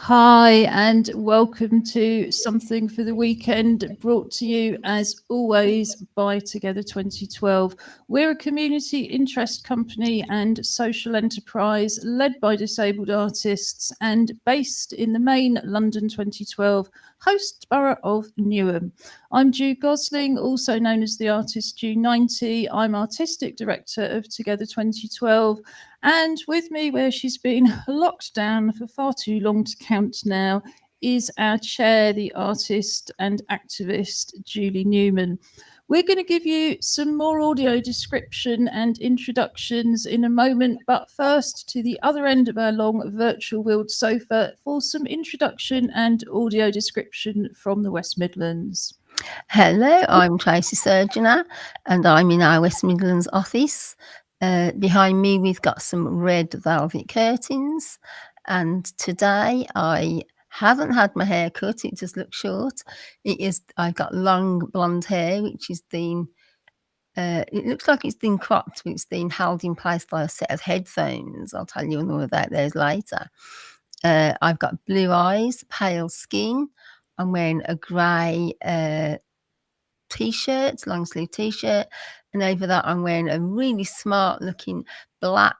Hi, and welcome to Something for the Weekend, brought to you as always by Together 2012. We're a community interest company and social enterprise led by disabled artists and based in the main London 2012 host borough of Newham. I'm Ju Gosling, also known as the artist Ju90. I'm artistic director of Together 2012. And with me, where she's been locked down for far too long to count now, is our chair, the artist and activist, Julie Newman. We're going to give you some more audio description and introductions in a moment, but first to the other end of our long virtual wheeled sofa for some introduction and audio description from the West Midlands. Hello, I'm Tracy Surgeoner and I'm in our West Midlands office. Behind me we've got some red velvet curtains, and today I haven't had my hair cut, it just looks short. I've got long blonde hair which has been it looks like it's been cropped, but it's been held in place by a set of headphones. I'll tell you more about those later. I've got blue eyes, pale skin. I'm wearing a grey t-shirt, long sleeve t-shirt, and over that I'm wearing a really smart looking black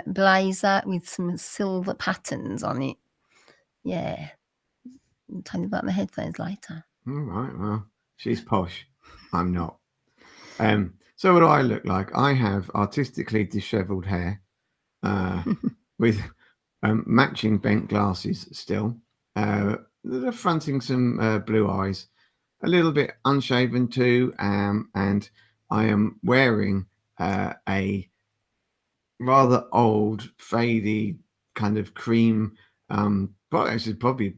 blazer with some silver patterns on it. Yeah, I'll tell you about the headphones later. All right, well, she's posh. I'm not. So what do I look like? I have artistically dishevelled hair with matching bent glasses still, that are fronting some blue eyes, a little bit unshaven too, and I am wearing a rather old, fadey kind of cream, but actually probably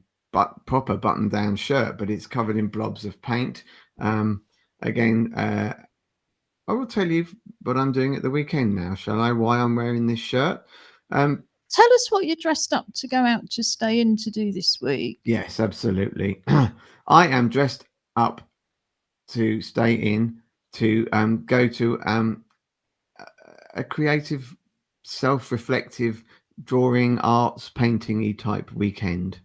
proper button-down shirt, but it's covered in blobs of paint. Again, I will tell you what I'm doing at the weekend now, shall I? Why I'm wearing this shirt. Tell us what you're dressed up to go out to stay in to do this week. Yes, absolutely. I am dressed up to stay in to go to a creative, self-reflective, drawing, arts, painting-y type weekend.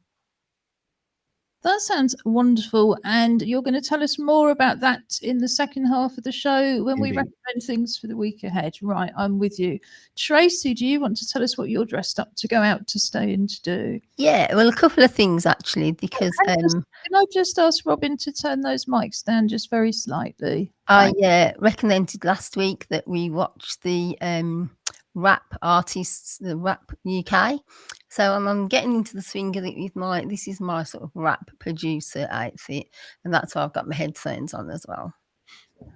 That sounds wonderful. And you're going to tell us more about that in the second half of the show when we Indeed. recommend things for the week ahead. Right, I'm with you. Tracy, do you want to tell us what you're dressed up to go out to stay in to do? Yeah, well, a couple of things actually, because Can I just ask Robin to turn those mics down just very slightly? I recommended last week that we watch the rap artists, the rap UK. So I'm getting into the swing of it with this is my sort of rap producer outfit, and that's why I've got my headphones on as well.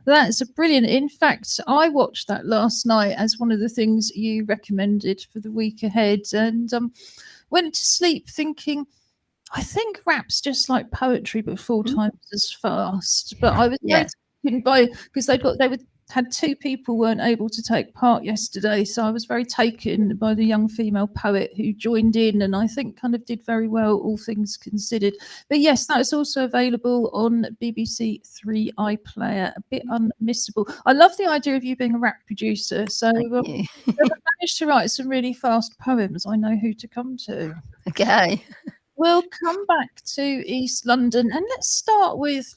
That's brilliant. In fact, I watched that last night as one of the things you recommended for the week ahead, and went to sleep thinking, I think rap's just like poetry, but 4 times as fast. But I was taken by, because had 2 people weren't able to take part yesterday, so I was very taken by the young female poet who joined in, and I think kind of did very well, all things considered. But yes, that is also available on BBC 3 iPlayer, a bit unmissable. I love the idea of you being a rap producer, so if I manage to write some really fast poems, I know who to come to. Okay. We'll come back to East London, and let's start with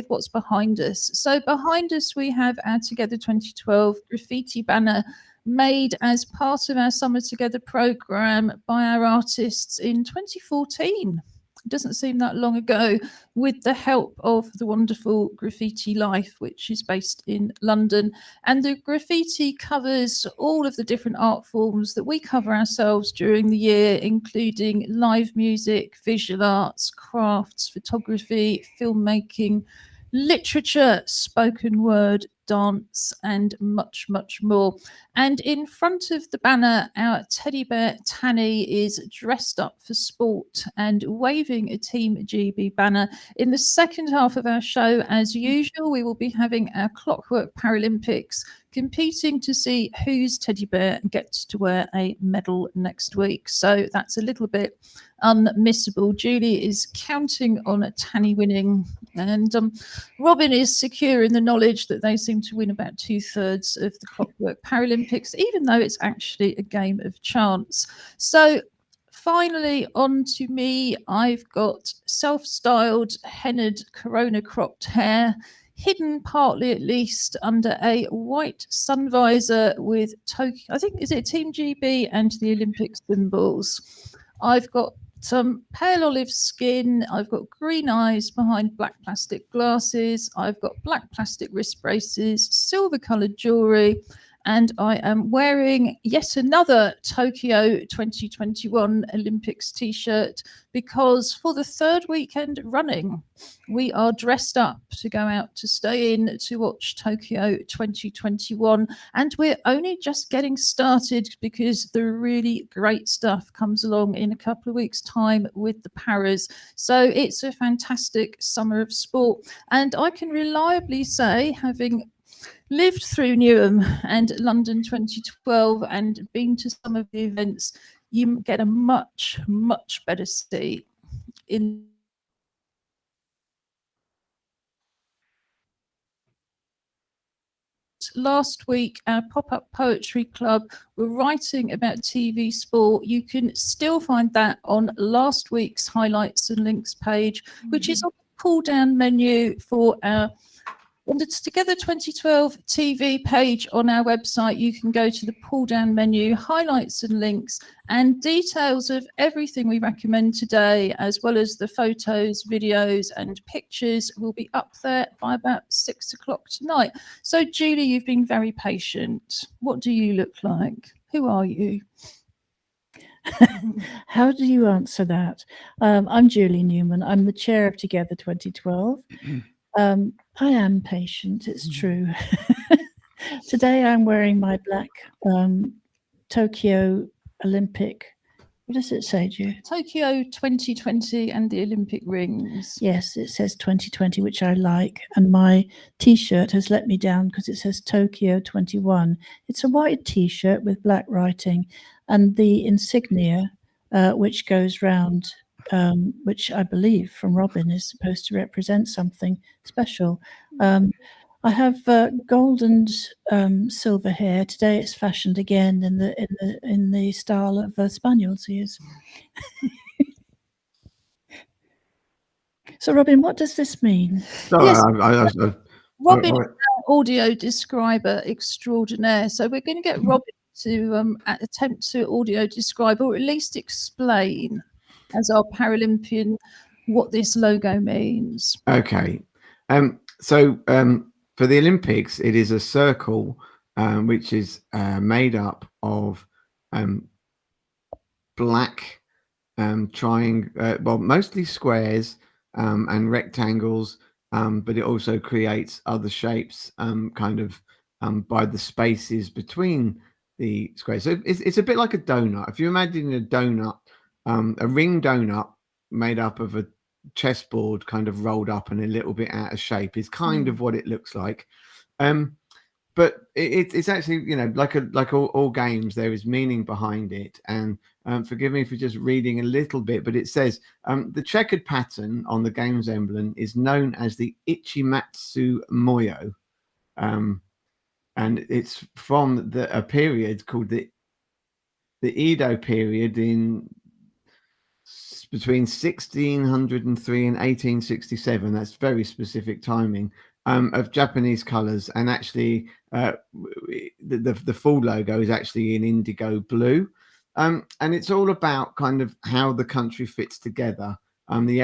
what's behind us. So behind us we have our Together 2012 graffiti banner made as part of our Summer Together programme by our artists in 2014. It doesn't seem that long ago, with the help of the wonderful Graffiti Life, which is based in London. And the graffiti covers all of the different art forms that we cover ourselves during the year, including live music, visual arts, crafts, photography, filmmaking, literature, spoken word, dance, and much, much more. And in front of the banner, our teddy bear Tanny is dressed up for sport and waving a Team GB banner. In the second half of our show, as usual, we will be having our Clockwork Paralympics, competing to see whose teddy bear gets to wear a medal next week. So that's a little bit unmissable. Julie is counting on a Tanny winning, and Robin is secure in the knowledge that they seem to win about 2/3 of the Clockwork Paralympics, even though it's actually a game of chance. So finally, on to me. I've got self-styled hennaed corona cropped hair, hidden partly at least under a white sun visor with Tokyo, I think, is it Team GB and the Olympic symbols. I've got some pale olive skin. I've got green eyes behind black plastic glasses. I've got black plastic wrist braces, silver coloured jewellery, and I am wearing yet another Tokyo 2021 Olympics t-shirt because for the third weekend running, we are dressed up to go out to stay in to watch Tokyo 2021. And we're only just getting started because the really great stuff comes along in a couple of weeks' time with the Paras. So it's a fantastic summer of sport. And I can reliably say, having lived through Newham and London 2012 and been to some of the events, you get a much, much better seat in. Last week, our pop-up poetry club were writing about TV sport. You can still find that on last week's highlights and links page, which is on the pull down menu for our on the Together 2012 TV page on our website. You can go to the pull down menu, highlights and links, and details of everything we recommend today, as well as the photos, videos and pictures will be up there by about 6 o'clock tonight. So Julie, you've been very patient. What do you look like? Who are you? How do you answer that? I'm Julie Newman. I'm the chair of Together 2012. I am patient, it's true. Today I'm wearing my black Tokyo Olympic. What does it say, Ju? Tokyo 2020 and the Olympic rings. Yes, it says 2020, which I like. And my T-shirt has let me down because it says Tokyo 21. It's a white T-shirt with black writing, and the insignia, which goes round, which I believe from Robin is supposed to represent something special. I have gold and silver hair. Today it's fashioned again in the style of Spaniel's ears. So, Robin, what does this mean? Yes. I Robin is our audio describer extraordinaire. So we're going to get Robin to attempt to audio describe, or at least explain, as our Paralympian, what this logo means. Okay. So for the Olympics, it is a circle which is made up of black triangle, well, mostly squares and rectangles, but it also creates other shapes kind of by the spaces between the squares. So it's a bit like a donut. If you imagine a donut, a ring donut made up of a chessboard kind of rolled up and a little bit out of shape is kind of what it looks like. But it's actually, you know, like all games, there is meaning behind it. And forgive me for just reading a little bit, but it says the checkered pattern on the game's emblem is known as the Ichimatsu Moyo. And it's from a period called the Edo period in between 1603 and 1867. That's very specific timing of Japanese colors. And actually the full logo is actually in indigo blue. And it's all about kind of how the country fits together. The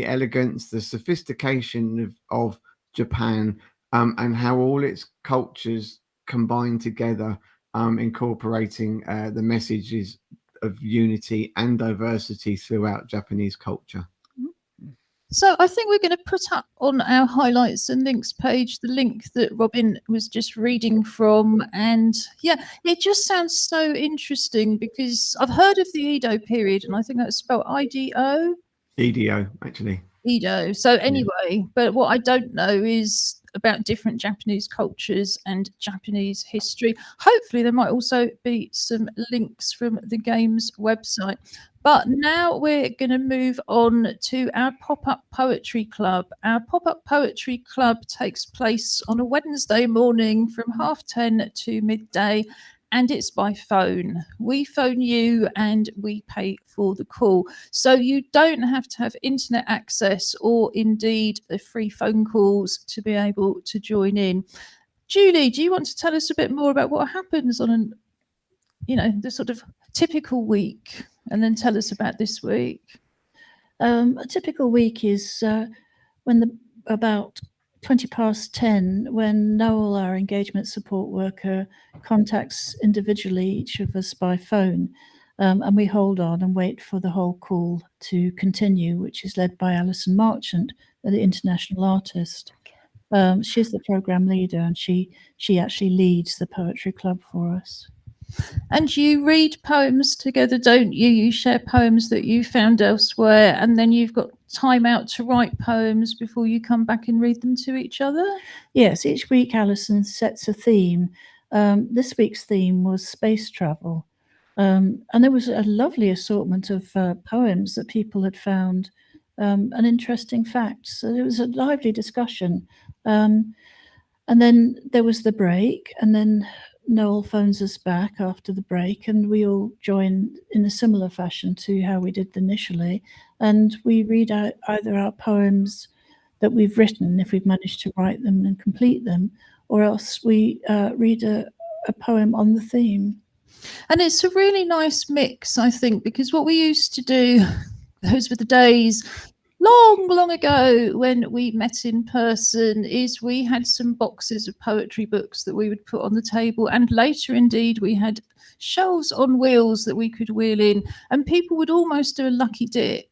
elegance, the sophistication of Japan, and how all its cultures combine together, incorporating the messages of unity and diversity throughout Japanese culture. So I think we're going to put up on our highlights and links page the link that Robin was just reading from. And yeah, it just sounds so interesting because I've heard of the Edo period, and I think that's spelled IDO. EDO, actually. Edo. So anyway, but what I don't know is about different Japanese cultures and Japanese history. Hopefully there might also be some links from the game's website. But now we're going to move on to our pop-up poetry club. Our pop-up poetry club takes place on a Wednesday morning from 10:30 to midday. and it's by phone. We phone you and we pay for the call. So you don't have to have internet access or indeed free phone calls to be able to join in. Julie, do you want to tell us a bit more about what happens on the sort of typical week, and then tell us about this week? A typical week is about 10:20, when Noel, our engagement support worker, contacts individually each of us by phone, and we hold on and wait for the whole call to continue, which is led by Alison Marchant, the international artist. She's the program leader, and she actually leads the poetry club for us. And you read poems together, don't you? You share poems that you found elsewhere, and then you've got time out to write poems before you come back and read them to each other? Yes, each week Alison sets a theme. This week's theme was space travel. And there was a lovely assortment of poems that people had found, and interesting facts. So it was a lively discussion. And then there was the break, and then Noel phones us back after the break, and we all join in a similar fashion to how we did initially. And we read out either our poems that we've written, if we've managed to write them and complete them, or else we read a poem on the theme. And it's a really nice mix, I think, because what we used to do, those were the days long ago when we met in person, is we had some boxes of poetry books that we would put on the table, and later indeed we had shelves on wheels that we could wheel in, and people would almost do a lucky dip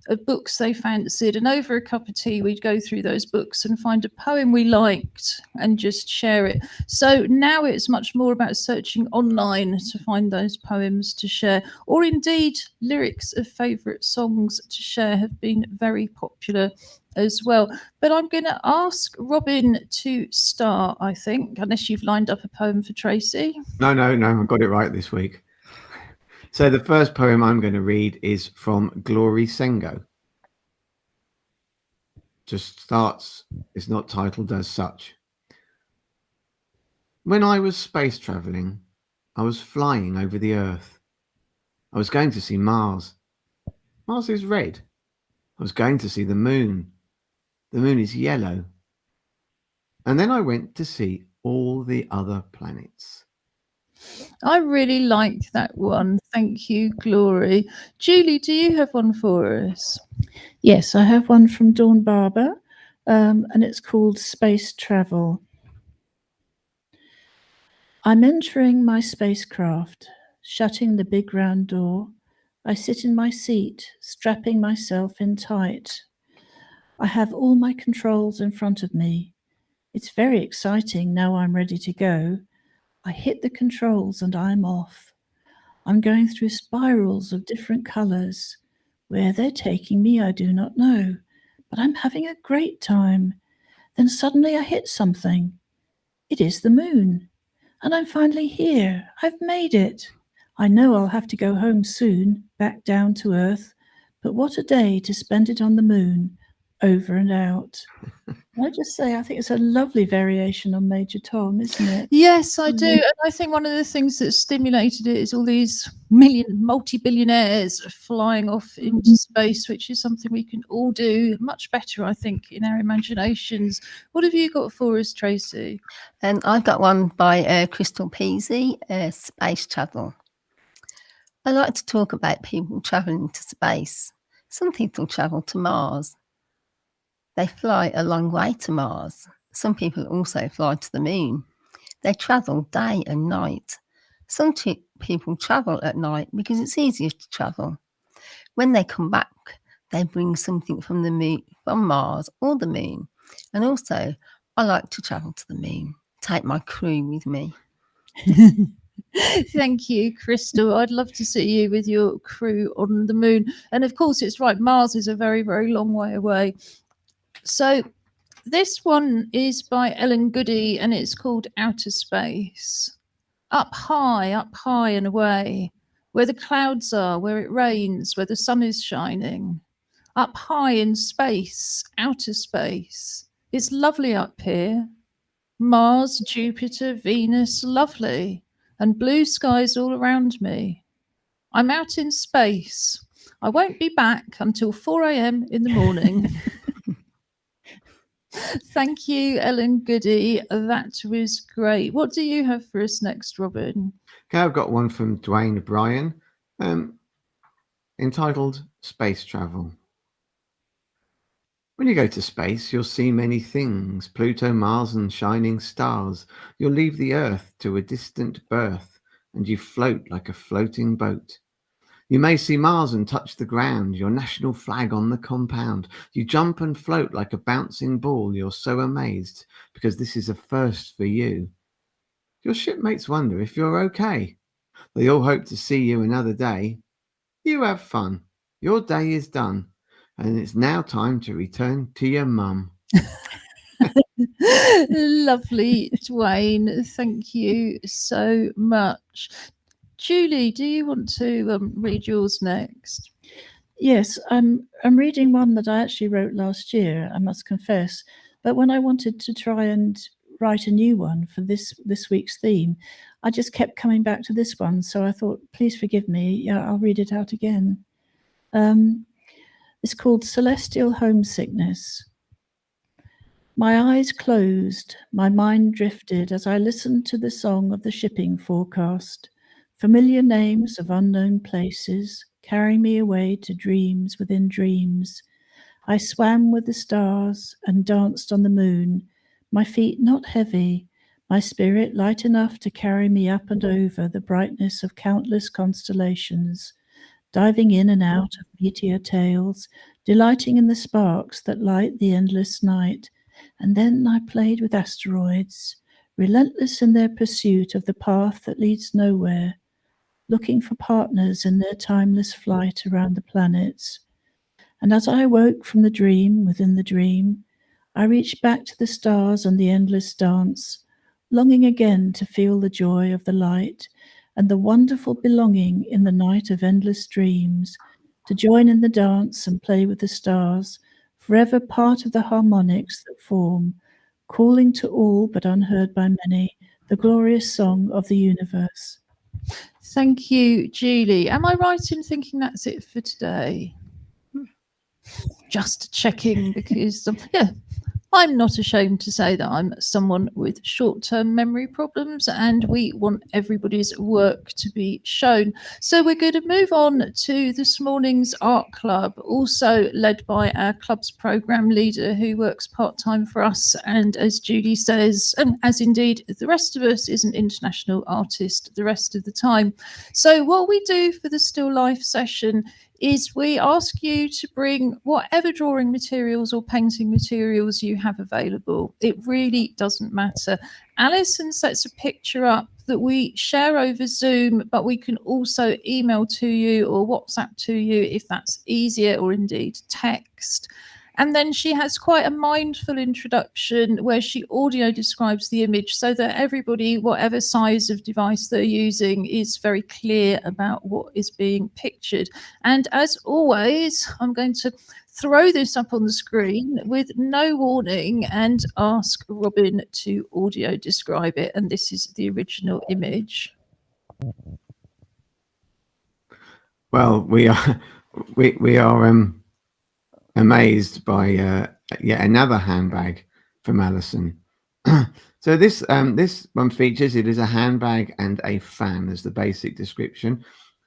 of books they fancied, and over a cup of tea we'd go through those books and find a poem we liked and just share it. So now it's much more about searching online to find those poems to share, or indeed lyrics of favourite songs to share have been very popular as well. But I'm going to ask Robin to start, I think, unless you've lined up a poem for Tracy. No, I got it right this week. So the first poem I'm going to read is from Glory Sengo. Just starts, it's not titled as such. When I was space travelling, I was flying over the Earth. I was going to see Mars. Mars is red. I was going to see the moon. The moon is yellow. And then I went to see all the other planets. I really liked that one. Thank you, Glory. Julie, do you have one for us? Yes, I have one from Dawn Barber, and it's called Space Travel. I'm entering my spacecraft, shutting the big round door. I sit in my seat, strapping myself in tight. I have all my controls in front of me. It's very exciting now I'm ready to go. I hit the controls and I'm off. I'm going through spirals of different colours. Where they're taking me, I do not know, but I'm having a great time. Then suddenly I hit something. It is the moon. And I'm finally here. I've made it. I know I'll have to go home soon, back down to Earth, but what a day to spend it on the moon, over and out. I just say, I think it's a lovely variation on Major Tom, isn't it? Yes, I do. And I think one of the things that stimulated it is all these multi-billionaires flying off into space, which is something we can all do much better, I think, in our imaginations. What have you got for us, Tracy? And I've got one by Crystal Peasy, Space Travel. I like to talk about people travelling to space. Some people travel to Mars. They fly a long way to Mars. Some people also fly to the moon. They travel day and night. Some people travel at night because it's easier to travel. When they come back, they bring something from the moon, from Mars or the moon. And also, I like to travel to the moon. Take my crew with me. Thank you, Crystal. I'd love to see you with your crew on the moon. And of course, it's right, Mars is a very, very long way away. So this one is by Ellen Goody, and it's called Outer Space. Up high and away, where the clouds are, where it rains, where the sun is shining. Up high in space, outer space. It's lovely up here. Mars, Jupiter, Venus, lovely. and blue skies all around me. I'm out in space. I won't be back until 4 a.m. in the morning. Thank you, Ellen Goody. That was great. What do you have for us next, Robin? Okay, I've got one from Dwayne Bryan, entitled Space Travel. When you go to space, you'll see many things, Pluto, Mars, and shining stars. You'll leave the Earth to a distant berth, and you float like a floating boat. You may see Mars and touch the ground, your national flag on the compound. You jump and float like a bouncing ball. You're so amazed, because this is a first for you. Your shipmates wonder if you're okay. They all hope to see you another day. You have fun. Your day is done, and it's now time to return to your mum. Lovely, Dwayne. Thank you so much. Julie, do you want to read yours next? Yes, I'm reading one that I actually wrote last year, I must confess. But when I wanted to try and write a new one for this week's theme, I just kept coming back to this one. So I thought, please forgive me. Yeah, I'll read it out again. It's called Celestial Homesickness. My eyes closed, my mind drifted as I listened to the song of the shipping forecast. Familiar names of unknown places carry me away to dreams within dreams. I swam with the stars and danced on the moon, my feet not heavy, my spirit light enough to carry me up and over the brightness of countless constellations, diving in and out of meteor tails, delighting in the sparks that light the endless night. And then I played with asteroids, relentless in their pursuit of the path that leads nowhere, looking for partners in their timeless flight around the planets. And as I awoke from the dream within the dream, I reached back to the stars and the endless dance, longing again to feel the joy of the light and the wonderful belonging in the night of endless dreams, to join in the dance and play with the stars, forever part of the harmonics that form, calling to all but unheard by many, the glorious song of the universe. Thank you, Julie. Am I right in thinking that's it for today? Just checking, because I'm not ashamed to say that I'm someone with short-term memory problems, and we want everybody's work to be shown. So we're going to move on to this morning's art club, also led by our club's programme leader, who works part-time for us, and as Julie says, and as indeed the rest of us, is an international artist the rest of the time. So what we do for the Still Life session is we ask you to bring whatever drawing materials or painting materials you have available. It really doesn't matter. Alison sets a picture up that we share over Zoom, but we can also email to you or WhatsApp to you if that's easier, or indeed text. And then she has quite a mindful introduction where she audio describes the image so that everybody, whatever size of device they're using, is very clear about what is being pictured. And as always, I'm going to throw this up on the screen with no warning and ask Robin to audio describe it. And this is the original image. Well, we are amazed by yet another handbag from Alison. So this one features, it is a handbag and a fan as the basic description.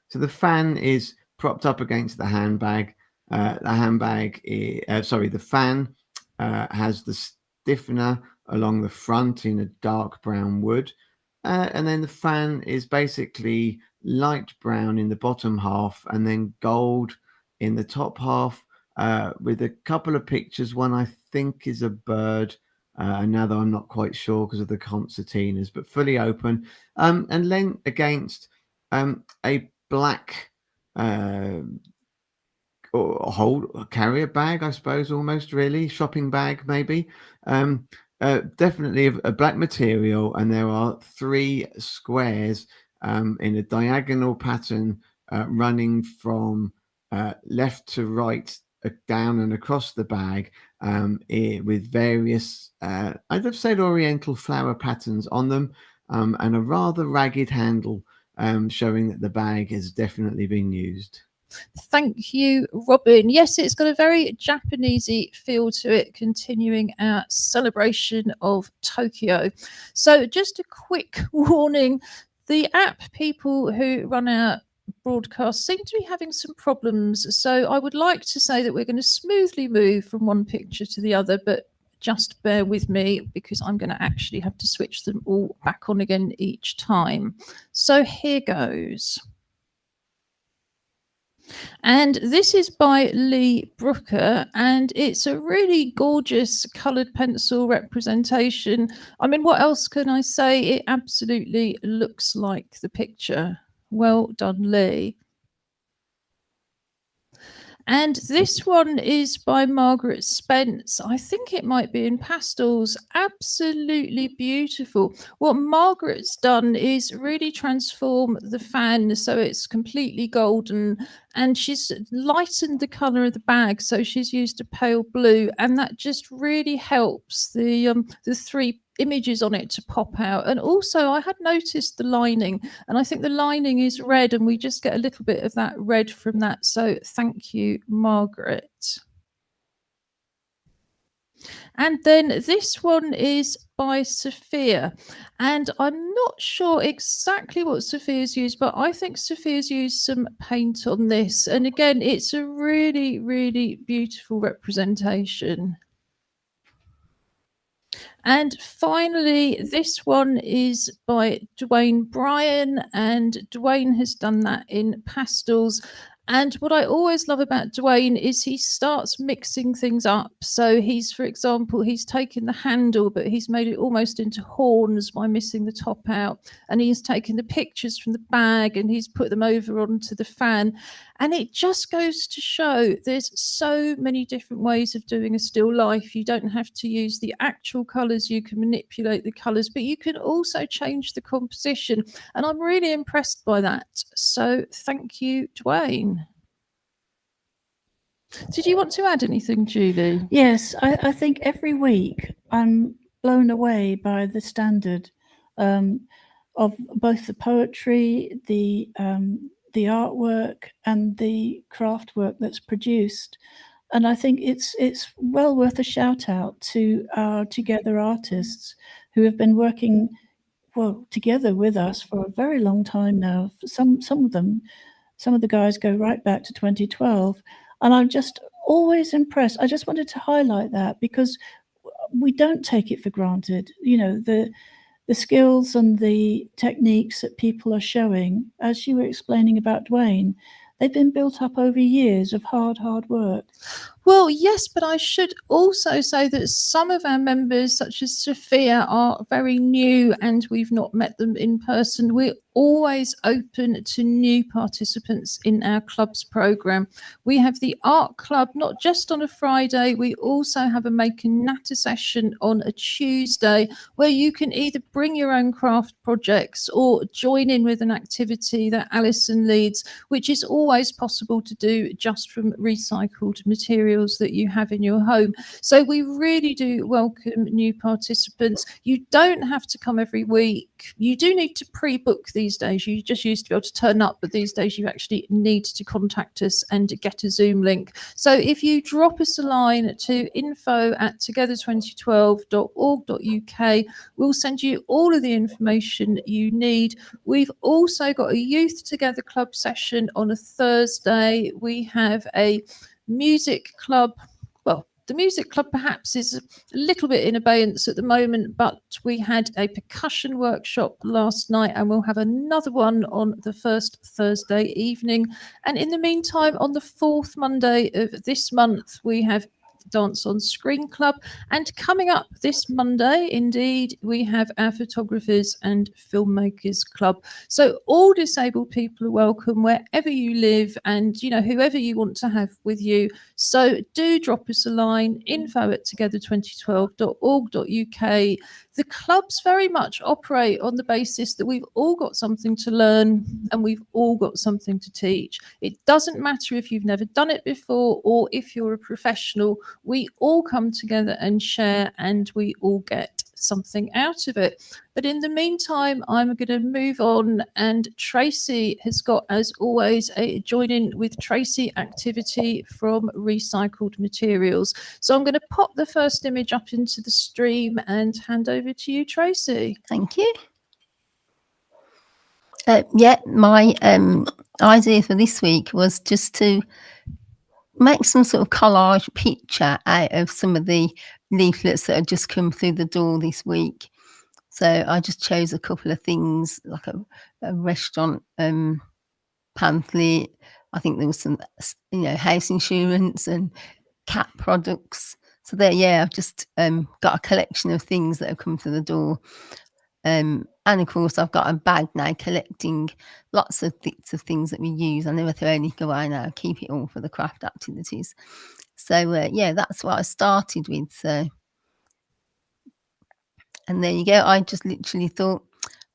So the fan is propped up against the handbag. The fan has the stiffener along the front in a dark brown wood, and then the fan is basically light brown in the bottom half and then gold in the top half, with a couple of pictures. One I think is a bird, another I'm not quite sure because of the concertinas, but fully open, and then against a black carrier bag, I suppose, almost really shopping bag maybe, definitely a black material, and there are 3 squares in a diagonal pattern running from left to right, down and across the bag, with various I'd have said oriental flower patterns on them, and a rather ragged handle showing that the bag has definitely been used. Thank you, Robin. Yes, it's got a very Japanesey feel to it, continuing our celebration of Tokyo. So just a quick warning, the app people who run our broadcast seem to be having some problems. So I would like to say that we're going to smoothly move from one picture to the other, but just bear with me because I'm going to actually have to switch them all back on again each time. So here goes. And this is by Lee Brooker, and it's a really gorgeous coloured pencil representation. I mean, what else can I say? It absolutely looks like the picture. Well done, Lee. And this one is by Margaret Spence. I think it might be in pastels. Absolutely beautiful. What Margaret's done is really transform the fan so it's completely golden, and she's lightened the colour of the bag, so she's used a pale blue, and that just really helps the three images on it to pop out. And also I had noticed the lining, and I think the lining is red, and we just get a little bit of that red from that. So thank you, Margaret. And then this one is by Sophia, and I'm not sure exactly what Sophia's used, but I think Sophia's used some paint on this, and again it's a really, really beautiful representation. And finally, this one is by Dwayne Bryan, and Dwayne has done that in pastels. And what I always love about Dwayne is he starts mixing things up. So he's, for example, he's taken the handle, but he's made it almost into horns by missing the top out. And he's taken the pictures from the bag and he's put them over onto the fan. And it just goes to show there's so many different ways of doing a still life. You don't have to use the actual colours, you can manipulate the colours, but you can also change the composition. And I'm really impressed by that. So thank you, Dwayne. Did you want to add anything, Julie? Yes, I think every week I'm blown away by the standard of both the poetry, the artwork, and the craft work that's produced. And I think it's well worth a shout out to our Together artists who have been working together with us for a very long time now. Some of the guys go right back to 2012, and I'm just always impressed. I just wanted to highlight that because we don't take it for granted. You know, the skills and the techniques that people are showing, as you were explaining about Dwayne, they've been built up over years of hard work. Well, yes, but I should also say that some of our members, such as Sophia, are very new and we've not met them in person. We're always open to new participants in our club's programme. We have the art club, not just on a Friday, we also have a make and natter session on a Tuesday, where you can either bring your own craft projects or join in with an activity that Alison leads, which is always possible to do just from recycled materials that you have in your home. So we really do welcome new participants. You don't have to come every week. You do need to pre-book these days. You just used to be able to turn up, but these days you actually need to contact us and get a Zoom link. So if you drop us a line to info@together2012.org.uk, we'll send you all of the information you need. We've also got a Youth Together Club session on a Thursday. We have a music club. Well, the music club perhaps is a little bit in abeyance at the moment, but we had a percussion workshop last night and we'll have another one on the first Thursday evening. And in the meantime, on the fourth Monday of this month, we have Dance on Screen Club. And coming up this Monday, indeed, we have our Photographers and Filmmakers Club. So all disabled people are welcome wherever you live and, you know, whoever you want to have with you. So do drop us a line, info@together2012.org.uk. The clubs very much operate on the basis that we've all got something to learn and we've all got something to teach. It doesn't matter if you've never done it before or if you're a professional. we all come together and share, and we all get something out of it. But in the meantime, I'm going to move on, and Tracy has got, as always, a join in with Tracy activity from recycled materials. So I'm going to pop the first image up into the stream and hand over to you, Tracy. Thank you. Yeah, my idea for this week was just to make some sort of collage picture out of some of the leaflets that had just come through the door this week. So I just chose a couple of things, like a restaurant pamphlet. I think there was some, house insurance and cat products. So there, yeah, I've just got a collection of things that have come through the door. And of course, I've got a bag now collecting lots of bits of things that we use. I never throw anything away now. I keep it all for the craft activities. So yeah, that's what I started with. So, and there you go. I just literally thought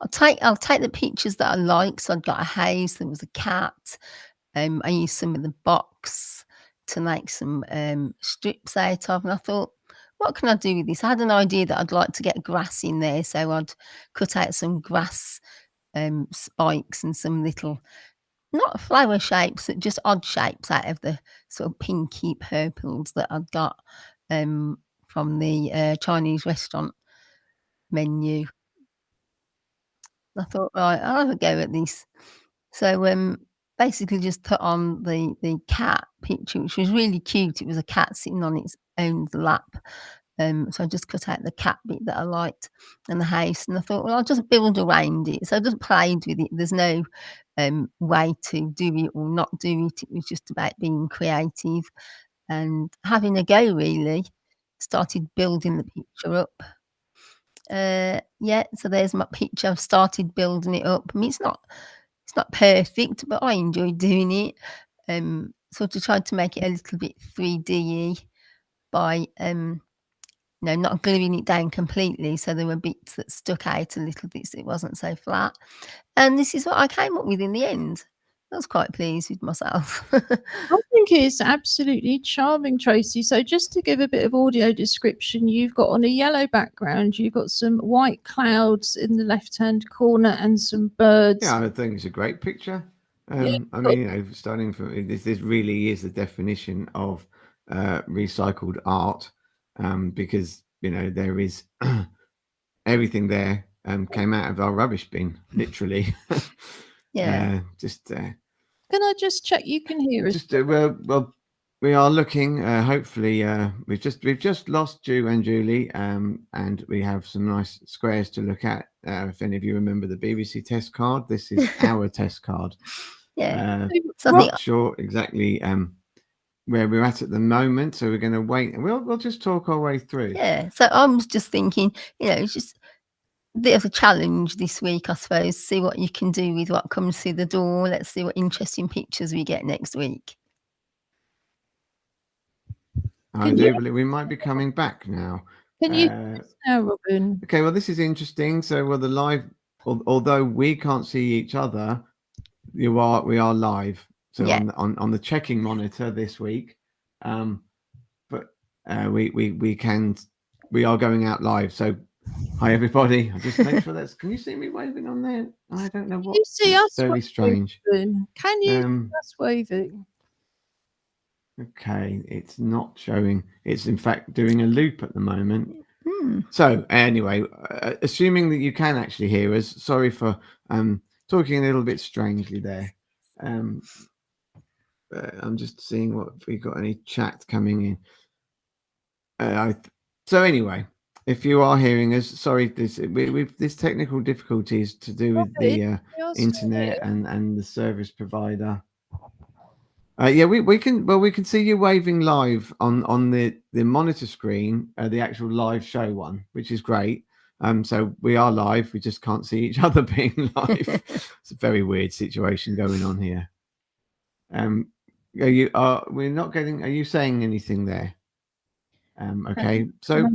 I'll take the pictures that I like. So I've got a house. There was a cat. I used some of the box to make some strips out of, and I thought, what can I do with this? I had an idea that I'd like to get grass in there, so I'd cut out some grass spikes and some little, not flower shapes, but just odd shapes out of the sort of pinky purples that I'd got from the Chinese restaurant menu. I thought, right, I'll have a go at this. So basically just put on the cat picture, which was really cute. It was a cat sitting on its own lap. So I just cut out the cat bit that I liked and the house, and I thought, well, I'll just build around it. So I just played with it. There's no way to do it or not do it. It was just about being creative and having a go, really. Started building the picture up. Yeah, so there's my picture. I've started building it up. I mean, it's not perfect, but I enjoy doing it. Sort of tried to make it a little bit 3D by not gluing it down completely, so there were bits that stuck out a little bit, so it wasn't so flat. And this is what I came up with in the end. I was quite pleased with myself. I think it's absolutely charming, Tracy. So just to give a bit of audio description, you've got on a yellow background, you've got some white clouds in the left-hand corner and some birds. Yeah, I think it's a great picture. I mean, starting from this really is the definition of recycled art, because there is everything there came out of our rubbish bin, literally. Yeah. Can I just check you can hear us? Well, we are looking. Hopefully, we've just lost Ju and Julie, and we have some nice squares to look at. If any of you remember the BBC test card, this is our test card. Yeah. So I'm not sure exactly where we're at the moment, so we're going to wait, and we'll just talk our way through. Yeah. So I was just thinking, it's just a bit of a challenge this week, I suppose. See what you can do with what comes through the door. Let's see what interesting pictures we get next week. I do believe we might be coming back now. Can you now, Robin? Okay, well, this is interesting. So, the live, although we can't see each other, we are live. So Yeah. on the checking monitor this week, but we are going out live. So, hi everybody. I'll just make sure that's. Can you see me waving on there? I don't know what. You see us? Very strange. Can you see us waving? Okay, it's not showing. It's in fact doing a loop at the moment. Hmm. So anyway, assuming that you can actually hear us, sorry for talking a little bit strangely there. I'm just seeing if we got any chat coming in. So anyway, if you are hearing us, sorry, this technical difficulties to do with the internet and the service provider. Yeah, we can see you waving live on the monitor screen, the actual live show one, which is great. So we are live. We just can't see each other being live. It's a very weird situation going on here. We're not getting. Are you saying anything there? Okay. So,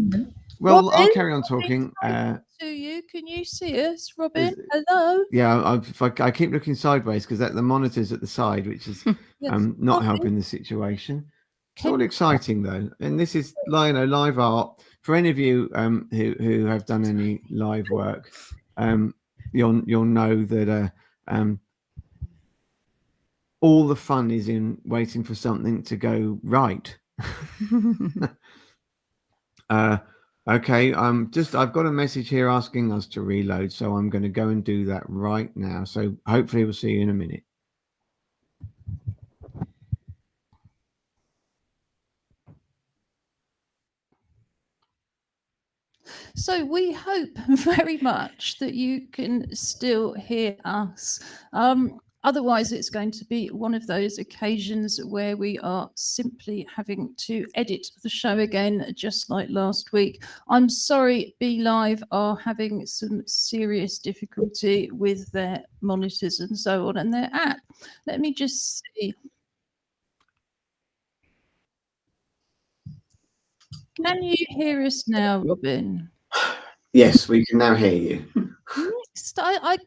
well, Robin, I'll carry on talking. To you, can you see us, Robin? Hello. Yeah, I keep looking sideways because the monitor's at the side, which is not helping the situation. It's all exciting though, and this is live art. For any of you who have done any live work, you'll know that all the fun is in waiting for something to go right. Okay, I've got a message here asking us to reload, so I'm going to go and do that right now. So hopefully we'll see you in a minute. So we hope very much that you can still hear us. Otherwise, it's going to be one of those occasions where we are simply having to edit the show again, just like last week. I'm sorry, Be Live are having some serious difficulty with their monitors and so on and their app. Let me just see. Can you hear us now, Robin? Yes, we can now hear you. Next, I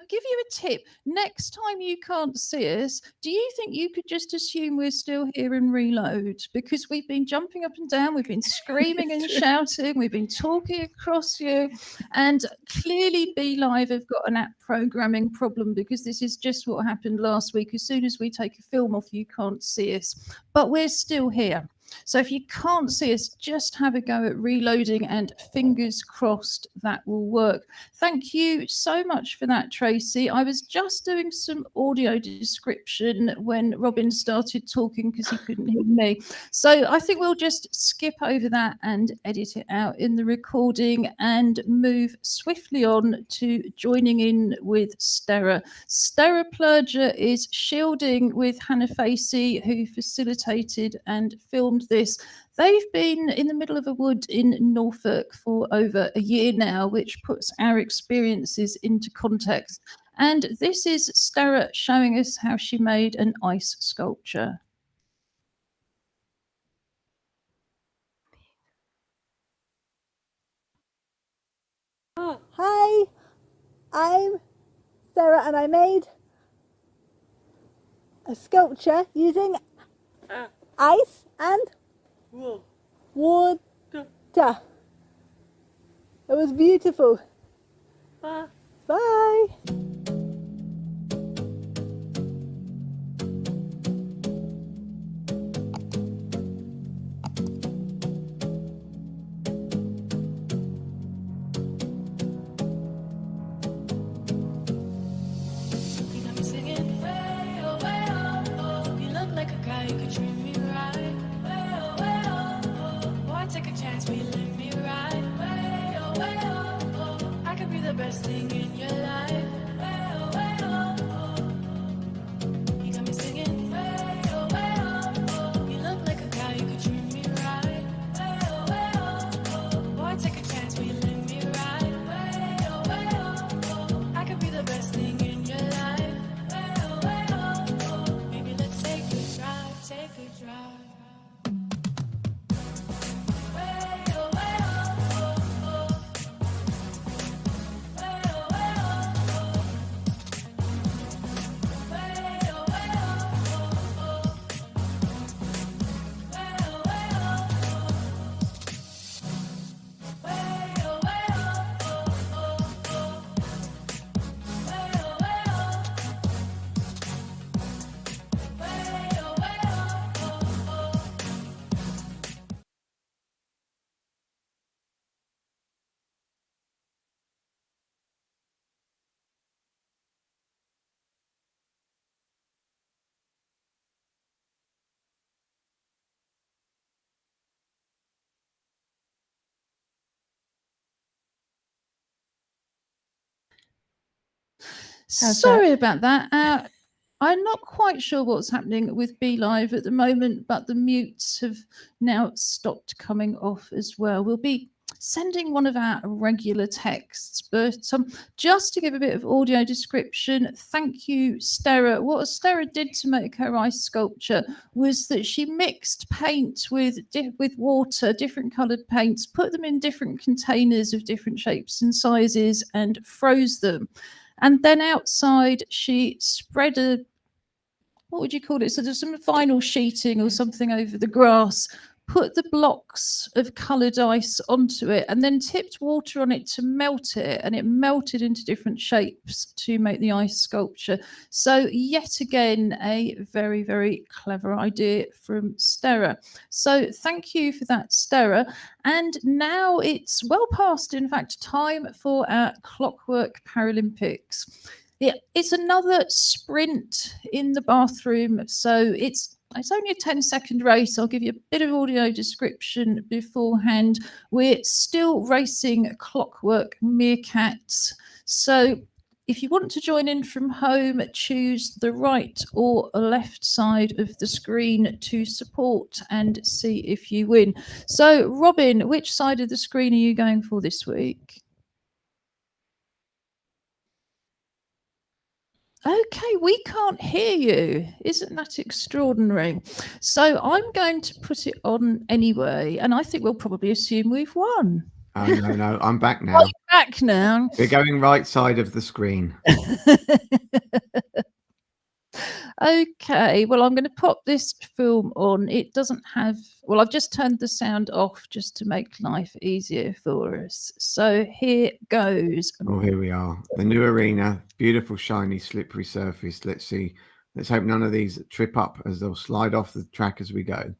give you a tip. Next time you can't see us, do you think you could just assume we're still here and reload? Because we've been jumping up and down, we've been screaming and shouting, we've been talking across you, and clearly Be Live have got an app programming problem, because this is just what happened last week. As soon as we take a film off, you can't see us, but we're still here. So if you can't see us, just have a go at reloading, and fingers crossed that will work. Thank you so much for that, Tracy. I was just doing some audio description when Robin started talking because he couldn't hear me. So I think we'll just skip over that and edit it out in the recording and move swiftly on to joining in with Stera. Stera Plurger is shielding with Hannah Facey, who facilitated and filmed this. They've been in the middle of a wood in Norfolk for over a year now, which puts our experiences into context. And this is Stera showing us how she made an ice sculpture. Hi, I'm Sarah, and I made a sculpture using ice and water. It was beautiful. Bye. Best thing in your life. You got me singing. You look like a guy, you could treat me right. Boy, take a chance, will you let me ride? I could be the best thing in your life. Maybe let's take a drive, take a drive. Sorry about that. I'm not quite sure what's happening with Be Live at the moment, but the mutes have now stopped coming off as well. We'll be sending one of our regular texts, but just to give a bit of audio description, thank you, Stera. What Stera did to make her ice sculpture was that she mixed paint with water, different coloured paints, put them in different containers of different shapes and sizes, and froze them. And then outside, she spread what would you call it? So there's some vinyl sheeting or something over the grass. Put the blocks of coloured ice onto it and then tipped water on it to melt it, and it melted into different shapes to make the ice sculpture. So yet again, a very, very clever idea from Stera. So thank you for that, Stera. And now it's well past, in fact, time for our Clockwork Paralympics. Yeah, it's another sprint in the bathroom. So it's only a 10-second race. I'll give you a bit of audio description beforehand. We're still racing Clockwork Meerkats. So if you want to join in from home, choose the right or left side of the screen to support and see if you win. So, Robin, which side of the screen are you going for this week? Okay, we can't hear you. Isn't that extraordinary? So I'm going to put it on anyway, and I think we'll probably assume we've won. Oh, no, I'm back now. Are you back now? We're going right side of the screen. Okay, well, I'm going to pop this film on. It doesn't have, well, I've just turned the sound off just to make life easier for us. So here goes. Oh, here we are. The new arena. Beautiful, shiny, slippery surface. Let's see. Let's hope none of these trip up as they'll slide off the track as we go.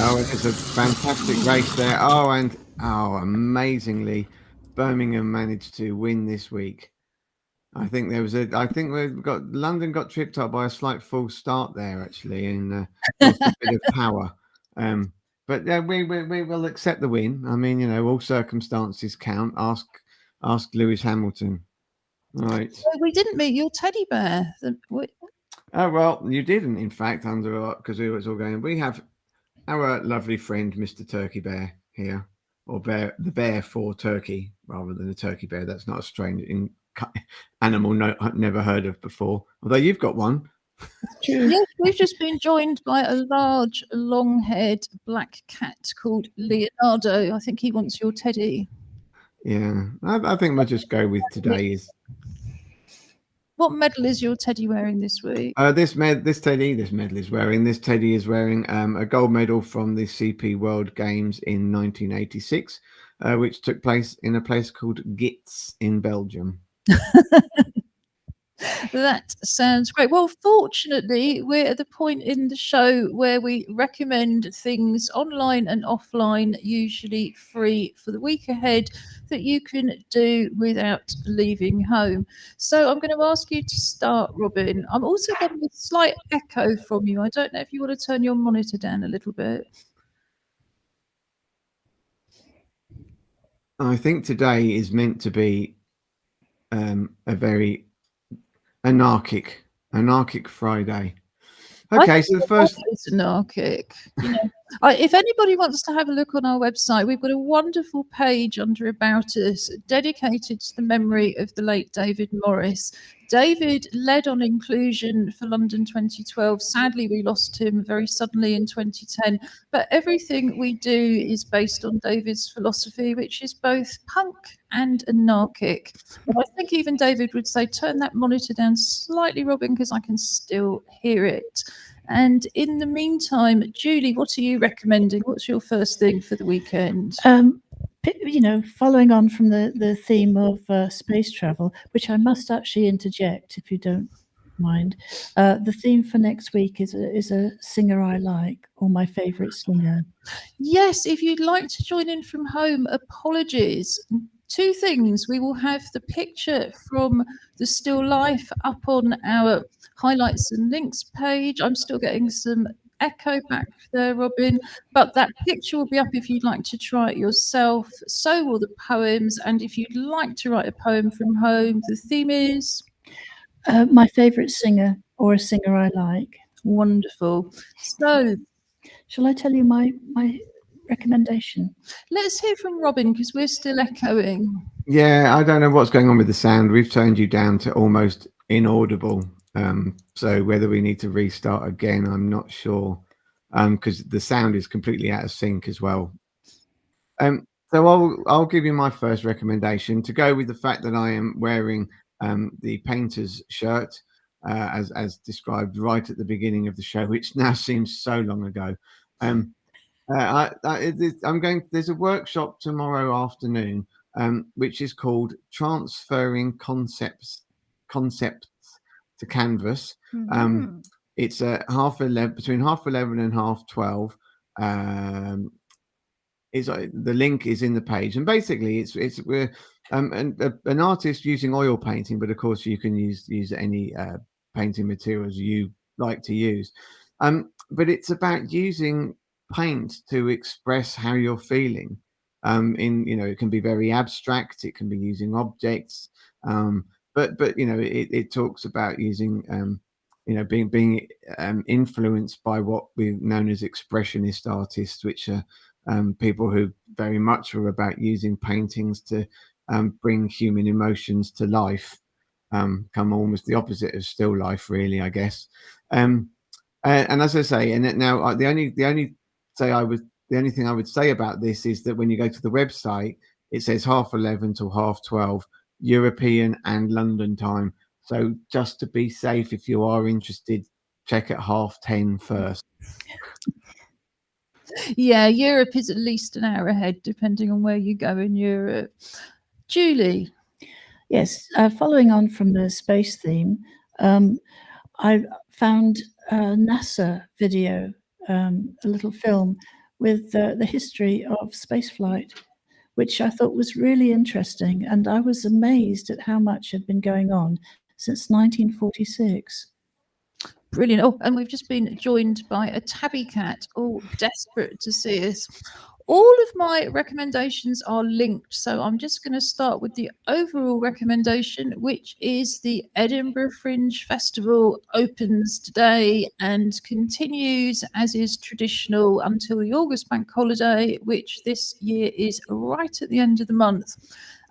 Oh, it's a fantastic race there. Oh, and amazingly, Birmingham managed to win this week. I think London got tripped up by a slight false start there, actually, and lost a bit of power. But yeah, we will accept the win. I mean, all circumstances count. Ask Lewis Hamilton. All right. So we didn't meet your teddy bear. Oh, well, you didn't, in fact, because it was all going. We have our lovely friend, Mr. Turkey Bear, here, or the bear for turkey, rather than a turkey bear. That's not a strange animal never heard of before. Although you've got one. Yes, we've just been joined by a large, long-haired black cat called Leonardo. I think he wants your teddy. Yeah, I think we'll just go with today's. What medal is your teddy wearing this week? This teddy is wearing a gold medal from the CP World Games in 1986, which took place in a place called Gitz in Belgium. That sounds great. Well, fortunately, we're at the point in the show where we recommend things online and offline, usually free for the week ahead, that you can do without leaving home. So I'm going to ask you to start, Robin. I'm also getting a slight echo from you. I don't know if you want to turn your monitor down a little bit. I think today is meant to be a very anarchic Friday. Okay, so the first is anarchic. If anybody wants to have a look on our website, we've got a wonderful page under About Us dedicated to the memory of the late David Morris. David led on inclusion for London 2012. Sadly, we lost him very suddenly in 2010. But everything we do is based on David's philosophy, which is both punk and anarchic. But I think even David would say, turn that monitor down slightly, Robin, because I can still hear it. And in the meantime, Julie, what are you recommending? What's your first thing for the weekend? Following on from the theme of space travel, which I must actually interject, if you don't mind. The theme for next week is a singer I like, or my favourite singer. Yes, if you'd like to join in from home, apologies. Two things. We will have the picture from the still life up on our highlights and links page. I'm still getting some echo back there, Robin, but that picture will be up if you'd like to try it yourself. So will the poems, and if you'd like to write a poem from home, the theme is my favourite singer, or a singer I like. Wonderful. So shall I tell you my recommendation? Let's hear from Robin, because we're still echoing. Yeah, I don't know what's going on with the sound. We've turned you down to almost inaudible. So whether we need to restart again, I'm not sure, because the sound is completely out of sync as well. So I'll give you my first recommendation, to go with the fact that I am wearing the painter's shirt, as described right at the beginning of the show, which now seems so long ago. I'm going. There's a workshop tomorrow afternoon, which is called Transferring Concepts to Canvas. It's between 11:30 and 12:30. The link is in the page, and basically we're an artist using oil painting, but of course you can use any painting materials you like to use. But it's about using paint to express how you're feeling. It can be very abstract. It can be using objects. But it talks about using being influenced by what we've known as expressionist artists, which are people who very much are about using paintings to bring human emotions to life. Come almost the opposite of still life, really, I guess. And as I say, and now the only thing I would say about this is that when you go to the website, it says 11:30 till 12:30 European and London time. So just to be safe, if you are interested, check at 10:30 first. Yeah, Europe is at least an hour ahead, depending on where you go in Europe. Julie. Yes, following on from the space theme, I found a NASA video, a little film with the history of spaceflight, which I thought was really interesting. And I was amazed at how much had been going on since 1946. Brilliant. Oh, and we've just been joined by a tabby cat, all desperate to see us. All of my recommendations are linked, so I'm just going to start with the overall recommendation, which is the Edinburgh Fringe Festival opens today and continues as is traditional until the August bank holiday, which this year is right at the end of the month.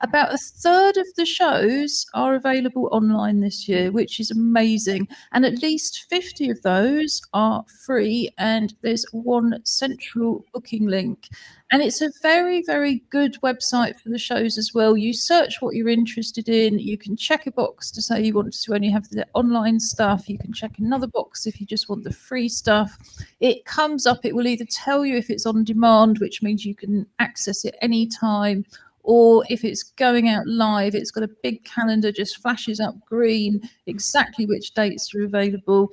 About a third of the shows are available online this year, which is amazing. And at least 50 of those are free. And there's one central booking link. And it's a very, very good website for the shows as well. You search what you're interested in. You can check a box to say you want to only have the online stuff. You can check another box if you just want the free stuff. It comes up, it will either tell you if it's on demand, which means you can access it anytime, or if it's going out live, it's got a big calendar, just flashes up green, exactly which dates are available.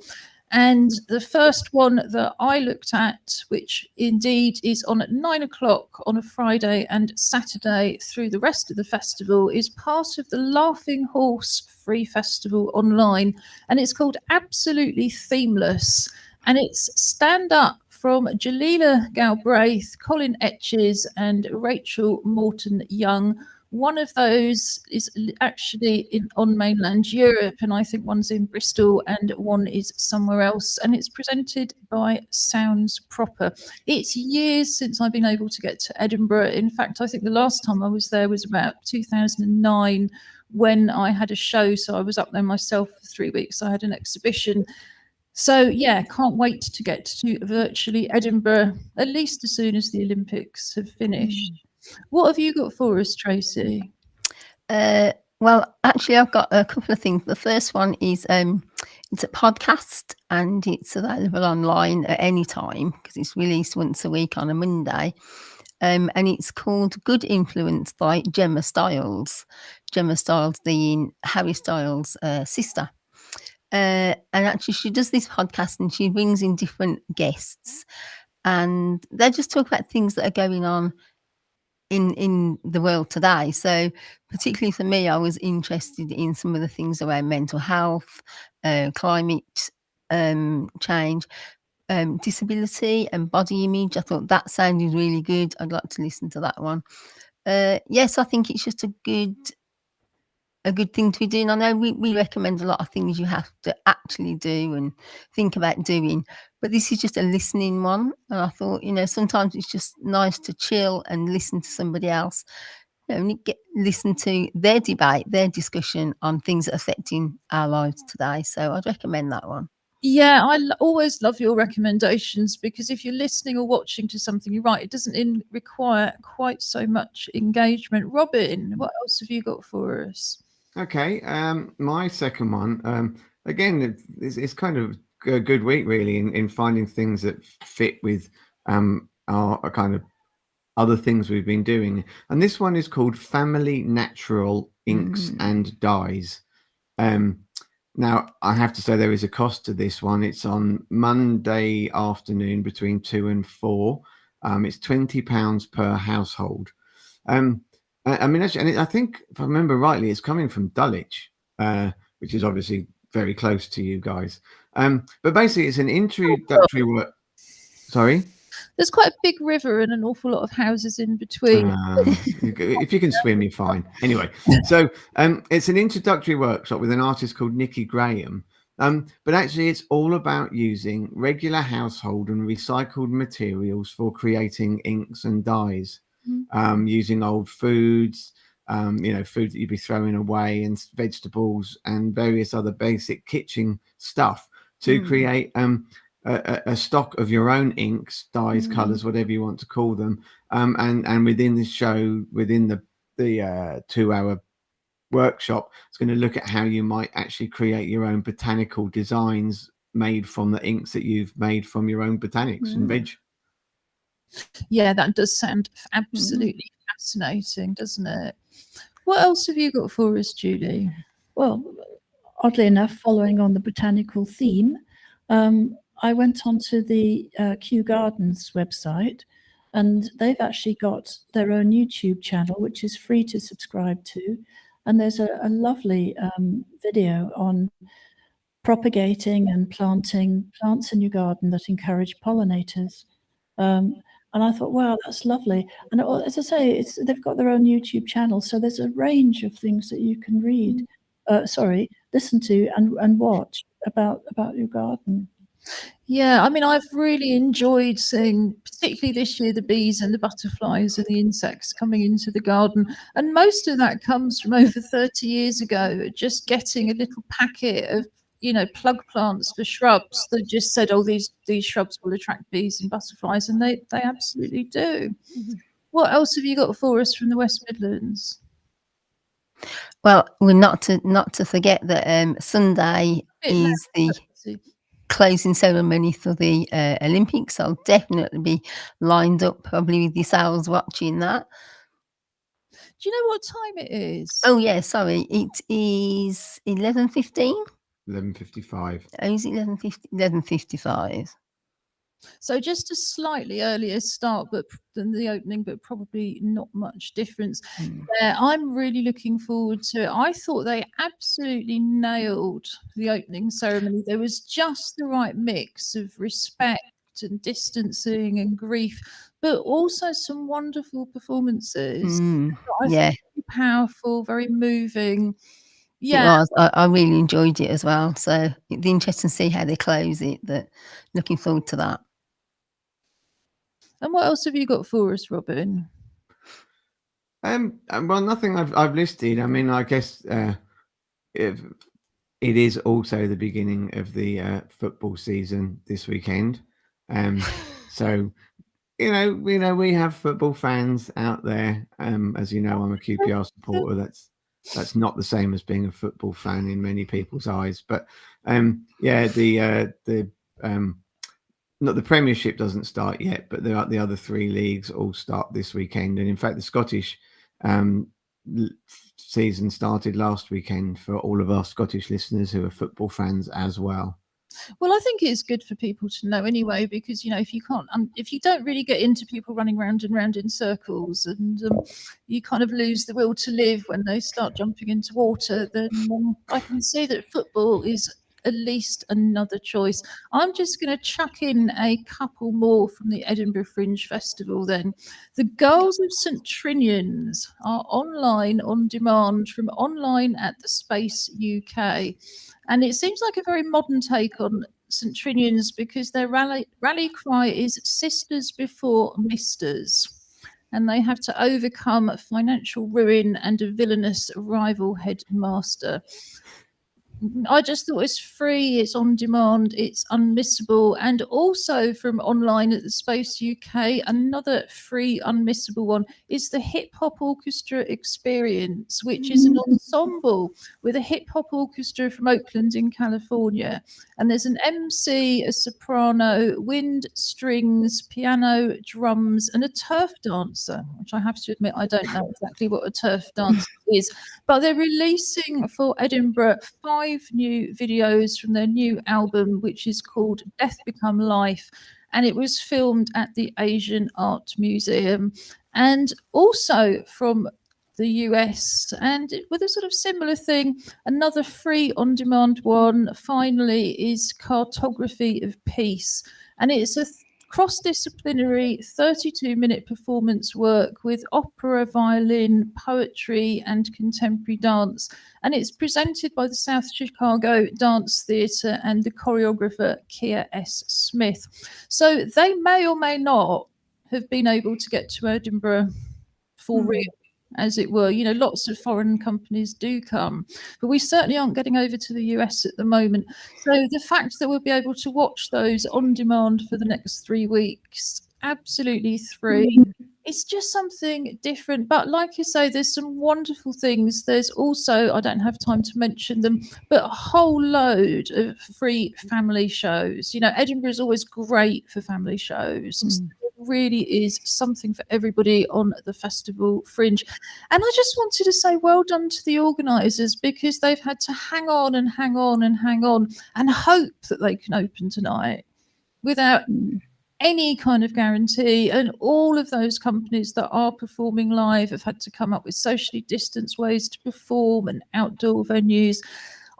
And the first one that I looked at, which indeed is on at 9 o'clock on a Friday and Saturday through the rest of the festival, is part of the Laughing Horse Free Festival online. And it's called Absolutely Themeless. And it's stand up from Jalila Galbraith, Colin Etches, and Rachel Morton Young. One of those is actually on mainland Europe, and I think one's in Bristol and one is somewhere else. And it's presented by Sounds Proper. It's years since I've been able to get to Edinburgh. In fact, I think the last time I was there was about 2009 when I had a show. So I was up there myself for 3 weeks. I had an exhibition. So, yeah, can't wait to get to virtually Edinburgh, at least as soon as the Olympics have finished. What have you got for us, Tracy? Well, actually, I've got a couple of things. The first one is it's a podcast and it's available online at any time because it's released once a week on a Monday. And it's called Good Influence by Gemma Stiles. Gemma Stiles being Harry Styles' sister. And actually she does this podcast and she brings in different guests and they just talk about things that are going on in the world today. So particularly for me, I was interested in some of the things around mental health, climate change, disability and body image. I thought that sounded really good. I'd like to listen to that one. Yes, I think it's just a good thing to be doing. I know we recommend a lot of things you have to actually do and think about doing, but this is just a listening one. And I thought, sometimes it's just nice to chill and listen to somebody else, and listen to their debate, their discussion on things that are affecting our lives today. So I'd recommend that one. Yeah, I always love your recommendations because if you're listening or watching to something, you're right, it doesn't require quite so much engagement. Robin, what else have you got for us? Okay. My second one. Again, it's kind of a good week really in finding things that fit with our kind of other things we've been doing. And this one is called Family Natural Inks and Dyes. Now, I have to say there is a cost to this one. It's on Monday afternoon between 2 and 4. It's £20 per household. I mean, actually, and I think if I remember rightly, it's coming from Dulwich, which is obviously very close to you guys. But basically, it's an introductory work. Sorry. There's quite a big river and an awful lot of houses in between. If you can swim, you're fine. Anyway, so it's an introductory workshop with an artist called Nikki Graham. But actually, it's all about using regular household and recycled materials for creating inks and dyes, using old foods, food that you'd be throwing away, and vegetables and various other basic kitchen stuff to create a stock of your own inks, dyes, colours, whatever you want to call them. And within the show, within the 2-hour workshop, it's going to look at how you might actually create your own botanical designs made from the inks that you've made from your own botanics and veg. Yeah, that does sound absolutely fascinating, doesn't it? What else have you got for us, Julie? Well, oddly enough, following on the botanical theme, I went onto the Kew Gardens website, and they've actually got their own YouTube channel, which is free to subscribe to. And there's a lovely video on propagating and planting plants in your garden that encourage pollinators. And I thought, wow, that's lovely. And as I say, they've got their own YouTube channel, so there's a range of things that you can listen to and watch about your garden. Yeah, I mean, I've really enjoyed seeing, particularly this year, the bees and the butterflies and the insects coming into the garden. And most of that comes from over 30 years ago, just getting a little packet of, plug plants for shrubs that just said, oh, these shrubs will attract bees and butterflies. And they absolutely do. What else have you got for us from the West Midlands? Well, we're not to forget that Sunday is the closing ceremony for the Olympics. I'll definitely be lined up, probably with yourselves watching that. Do you know what time it is? Oh yeah, sorry, it is 11:15. 11:55. Oh, is it 11:55? So just a slightly earlier start than the opening, but probably not much difference. I'm really looking forward to it. I thought they absolutely nailed the opening ceremony. There was just the right mix of respect and distancing and grief, but also some wonderful performances. Yeah, powerful, very moving. Yeah, it was. I really enjoyed it as well. So it'd be interesting to see how they close it. But looking forward to that. And what else have you got for us, Robin? Well, nothing I've listed. I mean, I guess if it is also the beginning of the football season this weekend. So we have football fans out there. As you know, I'm a QPR supporter. That's not the same as being a football fan in many people's eyes. But not the Premiership doesn't start yet, but the other three leagues all start this weekend. And in fact, the Scottish season started last weekend for all of our Scottish listeners who are football fans as well. Well, I think it's good for people to know anyway, because if you don't really get into people running round and round in circles, and you kind of lose the will to live when they start jumping into water, then I can see that football is at least another choice. I'm just going to chuck in a couple more from the Edinburgh Fringe Festival then. The Girls of St Trinian's are online on demand from online at the Space UK. And it seems like a very modern take on St Trinian's, because their rally cry is Sisters Before Misters. And they have to overcome financial ruin and a villainous rival headmaster. I just thought it's free, it's on demand, it's unmissable. And also from online at the Space UK, another free unmissable one is the Hip Hop Orchestra Experience, which is an ensemble with a hip hop orchestra from Oakland in California. And there's an MC, a soprano, wind, strings, piano, drums, and a turf dancer, which I have to admit I don't know exactly what a turf dance is. But they're releasing for Edinburgh 5 new videos from their new album, which is called Death Become Life. And it was filmed at the Asian Art Museum. And also from the US, and with a sort of similar thing, another free on-demand one finally is Cartography of Peace. And it's a cross-disciplinary 32-minute performance work with opera, violin, poetry and contemporary dance. And it's presented by the South Chicago Dance Theatre and the choreographer Kia S. Smith. So they may or may not have been able to get to Edinburgh for real, as it were. You know, lots of foreign companies do come, but we certainly aren't getting over to the US at the moment. So the fact that we'll be able to watch those on demand for the next 3 weeks, absolutely free. It's just something different. But like you say, there's some wonderful things. There's also, I don't have time to mention them, but a whole load of free family shows. You know, Edinburgh is always great for family shows. Really is something for everybody on the festival fringe. And I just wanted to say well done to the organisers, because they've had to hang on and hang on and hang on and hope that they can open tonight without any kind of guarantee. And all of those companies that are performing live have had to come up with socially distanced ways to perform and outdoor venues.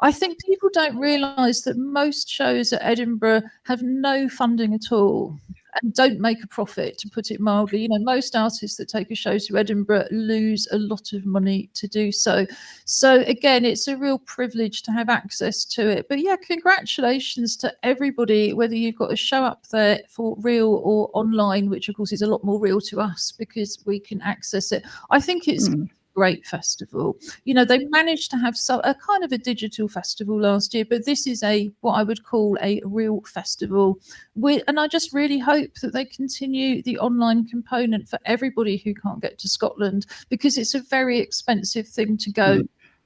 I think people don't realise that most shows at Edinburgh have no funding at all and don't make a profit, to put it mildly. You know, most artists that take a show to Edinburgh lose a lot of money to do so. So again, it's a real privilege to have access to it. But yeah, congratulations to everybody, whether you've got a show up there for real or online, which of course is a lot more real to us because we can access it. I think it's great festival. You know, they managed to have a kind of a digital festival last year, but this is what I would call a real festival. And I just really hope that they continue the online component for everybody who can't get to Scotland, because it's a very expensive thing to go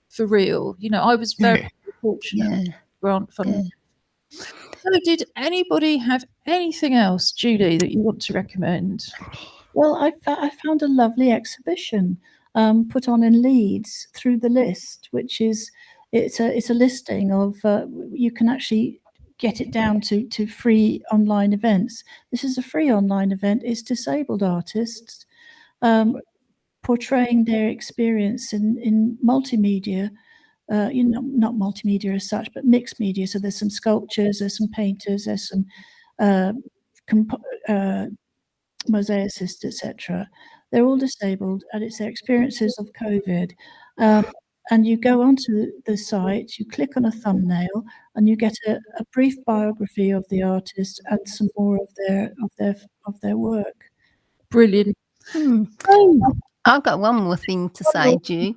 for real. You know, I was very fortunate grant funding. So did anybody have anything else, Julie, that you want to recommend? Well, I found a lovely exhibition put on in Leeds through the list, which is it's a listing of you can actually get it down to free online events. This is a free online event. It's disabled artists portraying their experience in multimedia. You know, not multimedia as such, but mixed media. So there's some sculptures, there's some painters, there's some mosaicists, etc. They're all disabled, and it's their experiences of COVID. And you go onto the site, you click on a thumbnail, and you get a brief biography of the artist and some more of their work. Brilliant. I've got one more thing to say, Ju.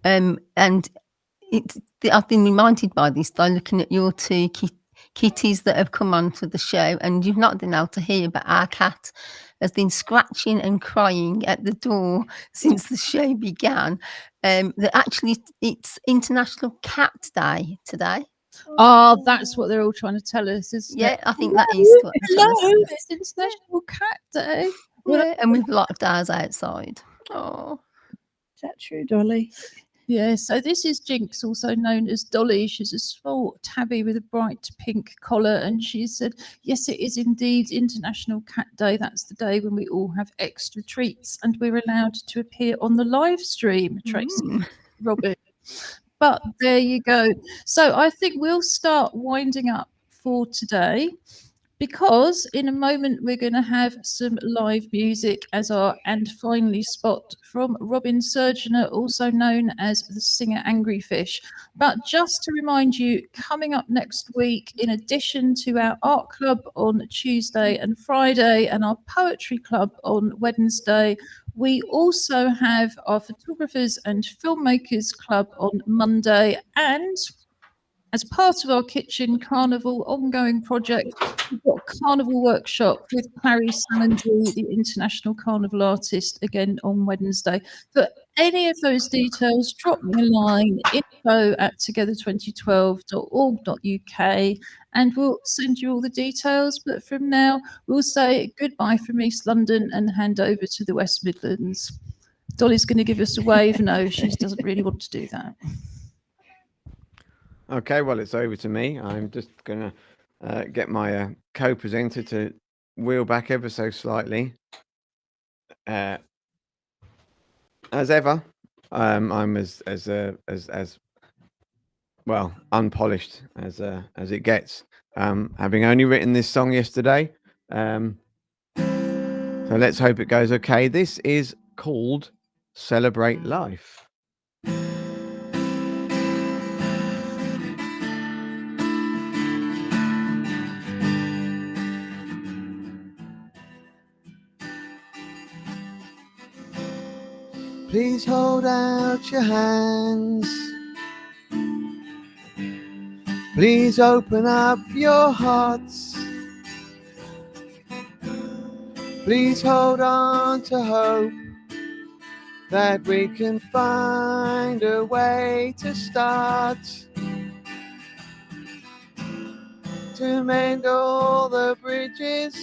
And I've been reminded by this by looking at your two kitties that have come on for the show, and you've not been able to hear, but our cat has been scratching and crying at the door since the show began. Actually, it's International Cat Day today. Oh, that's what they're all trying to tell us, isn't it? I think that is what they're trying to Hello, say. it's International Cat Day. Yeah, and we've locked ours outside. Oh, Is that true, Dolly? Yeah, so this is Jinx, also known as Dolly. She's a small tabby with a bright pink collar, and she said, yes, it is indeed International Cat Day. That's the day when we all have extra treats and we're allowed to appear on the live stream, Tracy, Robin. But there you go. So I think we'll start winding up for today, because in a moment we're going to have some live music as our and finally spot from Robin Surgener, also known as the singer Angry Fish. But just to remind you, coming up next week, in addition to our art club on Tuesday and Friday and our poetry club on Wednesday, we also have our photographers and filmmakers club on Monday, and As part of our Kitchen Carnival ongoing project, we've got a carnival workshop with Clary Salandry, the international carnival artist, again on Wednesday. For any of those details, drop me a line, info@together2012.org.uk, and we'll send you all the details. But from now, we'll say goodbye from East London and hand over to the West Midlands. Dolly's going to give us a wave. No, she doesn't really want to do that. Okay, well, it's over to me. I'm just going to get my co-presenter to wheel back ever so slightly. As ever, I'm as well unpolished as it gets. Having only written this song yesterday, so let's hope it goes okay. This is called "Celebrate Life." Please hold out your hands. Please open up your hearts. Please hold on to hope that we can find a way to start to mend all the bridges,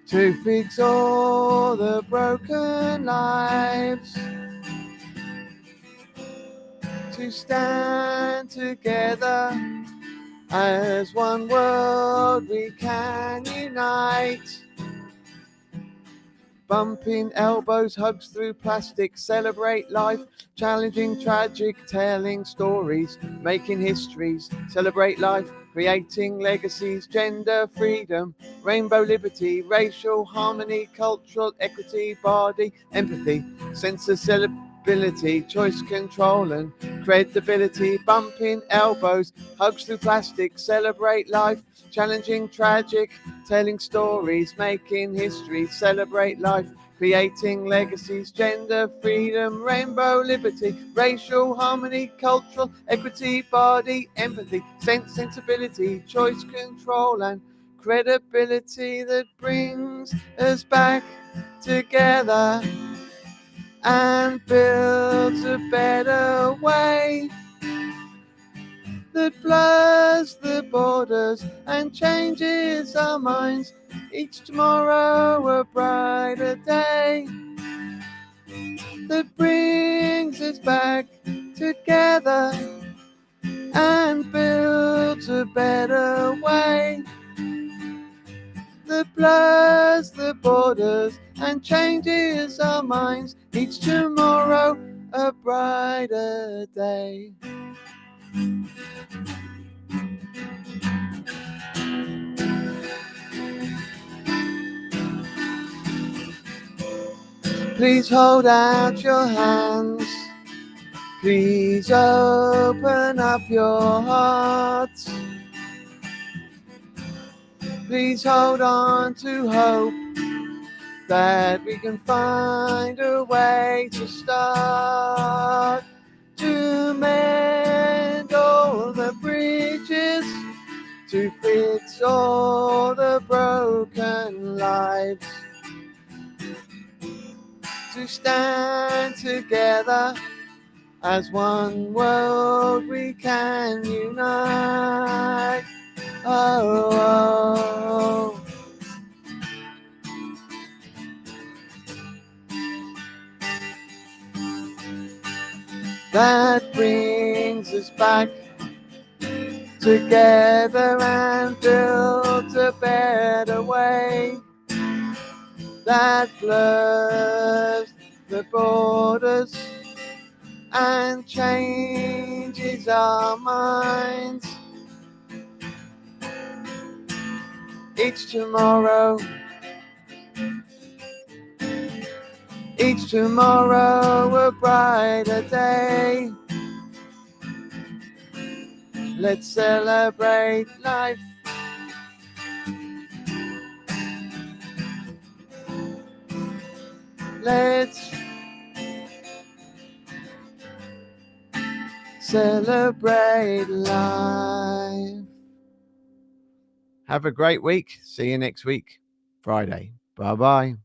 to fix all the broken lives, to stand together as one world we can unite. Bumping elbows, hugs through plastic, celebrate life, challenging, tragic, telling stories, making histories, celebrate life, creating legacies, gender freedom, rainbow liberty, racial harmony, cultural equity, body, empathy, sense of celebrity, choice control and credibility, bumping elbows, hugs through plastic, celebrate life, challenging, tragic, telling stories, making history, celebrate life, creating legacies, gender freedom, rainbow liberty, racial harmony, cultural equity, body, empathy, sensibility, choice control and credibility that brings us back together and builds a better way that blurs the borders and changes our minds. Each tomorrow a brighter day that brings us back together and builds a better way that blurs the borders and changes our minds. Each tomorrow a brighter day. Please hold out your hands. Please open up your hearts. Please hold on to hope that we can find a way to start to mend all the bridges, to fix all the broken lives, to stand together as one world we can unite. Oh, oh. That brings us back together and builds a better way that blurs the borders and changes our minds. Each tomorrow a brighter day. Let's celebrate life. Let's celebrate life. Have a great week. See you next week, Friday. Bye-bye.